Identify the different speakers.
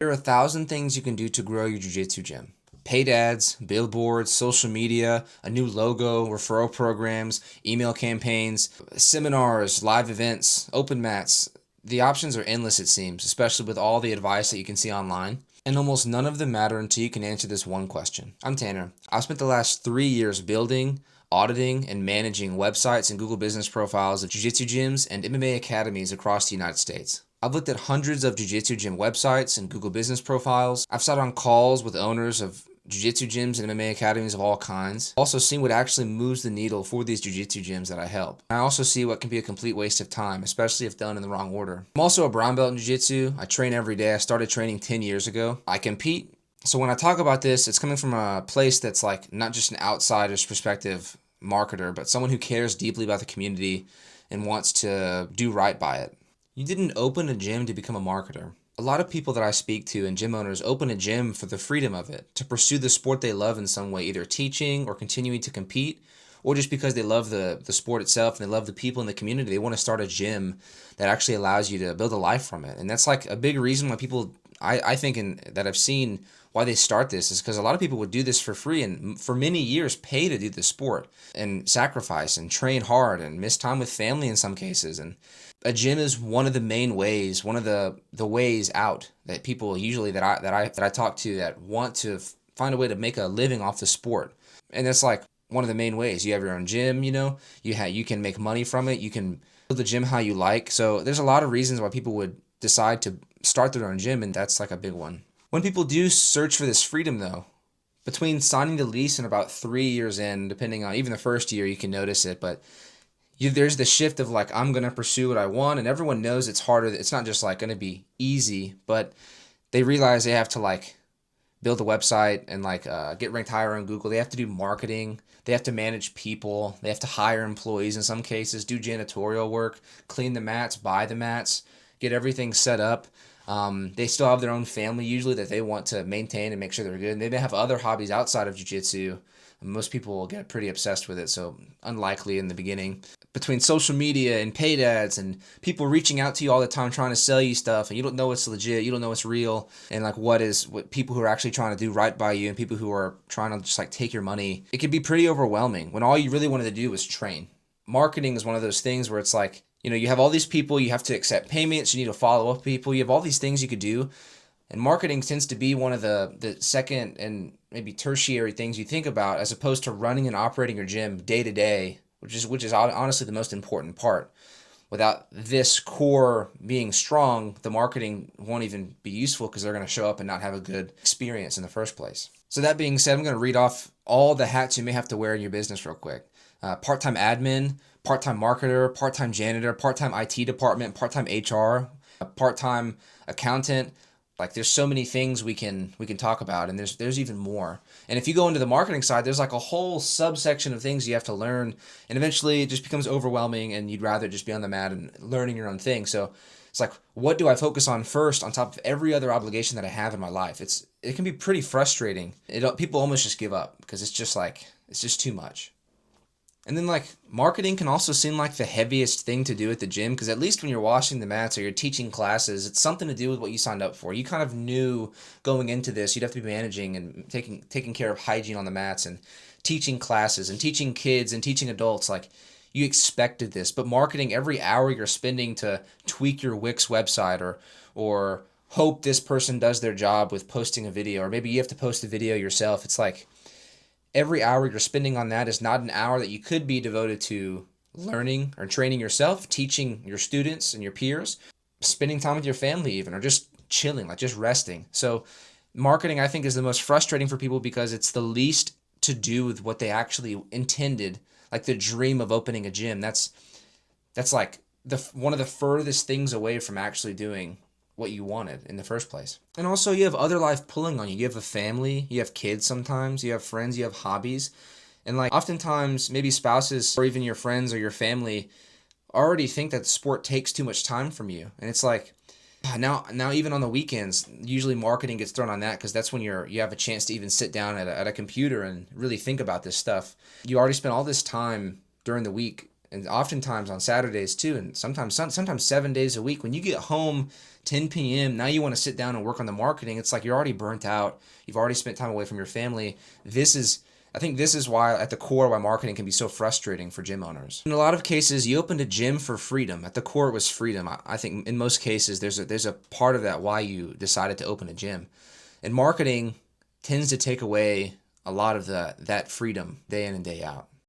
Speaker 1: There are 1,000 things you can do to grow your jiu-jitsu gym. Paid ads, billboards, social media, a new logo, referral programs, email campaigns, seminars, live events, open mats. The options are endless, it seems, especially with all the advice that you can see online. And almost none of them matter until you can answer this one question. I'm Tanner. I've spent the last 3 years building, auditing, and managing websites and Google business profiles of jiu-jitsu gyms and MMA academies across the United States. I've looked at hundreds of jiu-jitsu gym websites and Google business profiles. I've sat on calls with owners of jiu-jitsu gyms and MMA academies of all kinds. I've also seen what actually moves the needle for these jiu-jitsu gyms that I help. I also see what can be a complete waste of time, especially if done in the wrong order. I'm also a brown belt in jiu-jitsu. I train every day. I started training 10 years ago. I compete. So when I talk about this, it's coming from a place that's like not just an outsider's perspective marketer, but someone who cares deeply about the community and wants to do right by it. You didn't open a gym to become a marketer. A lot of people that I speak to and gym owners open a gym for the freedom of it, to pursue the sport they love in some way, either teaching or continuing to compete, or just because they love the sport itself and they love the people in the community. They want to start a gym that actually allows you to build a life from it. And that's like a big reason why people, I think that I've seen why they start this is because a lot of people would do this for free and for many years pay to do the sport and sacrifice and train hard and miss time with family in some cases. And a gym is one of the main ways, one of the ways out that people usually that I talk to that want to find a way to make a living off the sport. And that's like one of the main ways. You have your own gym, you can make money from it, you can build the gym how you like. So there's a lot of reasons why people would decide to start their own gym, and that's like a big one. When people do search for this freedom though, between signing the lease and about 3 years in, depending on even the first year, you can notice it, but there's the shift of like, I'm going to pursue what I want, and everyone knows it's harder. It's not just like going to be easy, but they realize they have to like build a website and like get ranked higher on Google. They have to do marketing. They have to manage people. They have to hire employees in some cases, do janitorial work, clean the mats, buy the mats, get everything set up. They still have their own family usually that they want to maintain and make sure they're good. And they may have other hobbies outside of jiu-jitsu. Most people will get pretty obsessed with it, so unlikely in the beginning. Between social media and paid ads and people reaching out to you all the time trying to sell you stuff, and you don't know what's legit, you don't know what's real, and like what people who are actually trying to do right by you and people who are trying to just like take your money, it can be pretty overwhelming when all you really wanted to do was train. Marketing is one of those things where it's like, you have all these people, you have to accept payments, you need to follow up with people, you have all these things you could do. And marketing tends to be one of the second and maybe tertiary things you think about as opposed to running and operating your gym day to day, which is honestly the most important part. Without this core being strong, the marketing won't even be useful because they're going to show up and not have a good experience in the first place. So that being said, I'm going to read off all the hats you may have to wear in your business real quick. Part-time admin, part-time marketer, part-time janitor, part-time IT department, part-time HR, part-time accountant. Like there's so many things we can talk about, and there's even more. And if you go into the marketing side, there's like a whole subsection of things you have to learn, and eventually it just becomes overwhelming and you'd rather just be on the mat and learning your own thing. So it's like, what do I focus on first on top of every other obligation that I have in my life? It can be pretty frustrating. People almost just give up because it's just too much. And then like marketing can also seem like the heaviest thing to do at the gym because at least when you're washing the mats or you're teaching classes, it's something to do with what you signed up for. You kind of knew going into this you'd have to be managing and taking care of hygiene on the mats and teaching classes and teaching kids and teaching adults. Like you expected this, but marketing, every hour you're spending to tweak your Wix website or hope this person does their job with posting a video, or maybe you have to post a video yourself. It's like every hour you're spending on that is not an hour that you could be devoted to learning or training yourself, teaching your students and your peers, spending time with your family even, or just chilling, like just resting. So marketing, I think, is the most frustrating for people because it's the least to do with what they actually intended, like the dream of opening a gym. That's like one of the furthest things away from actually doing what you wanted in the first place. And also you have other life pulling on you. You have a family, you have kids sometimes, you have friends, you have hobbies. And like oftentimes maybe spouses or even your friends or your family already think that the sport takes too much time from you. And it's like now even on the weekends, usually marketing gets thrown on that because that's when you have a chance to even sit down at a computer and really think about this stuff. You already spent all this time during the week and oftentimes on Saturdays too, and sometimes 7 days a week. When you get home 10 p.m., now you want to sit down and work on the marketing. It's like you're already burnt out. You've already spent time away from your family. I think this is why, at the core, why marketing can be so frustrating for gym owners. In a lot of cases, you opened a gym for freedom. At the core, it was freedom. I think in most cases, there's a part of that why you decided to open a gym. And marketing tends to take away a lot of that freedom day in and day out.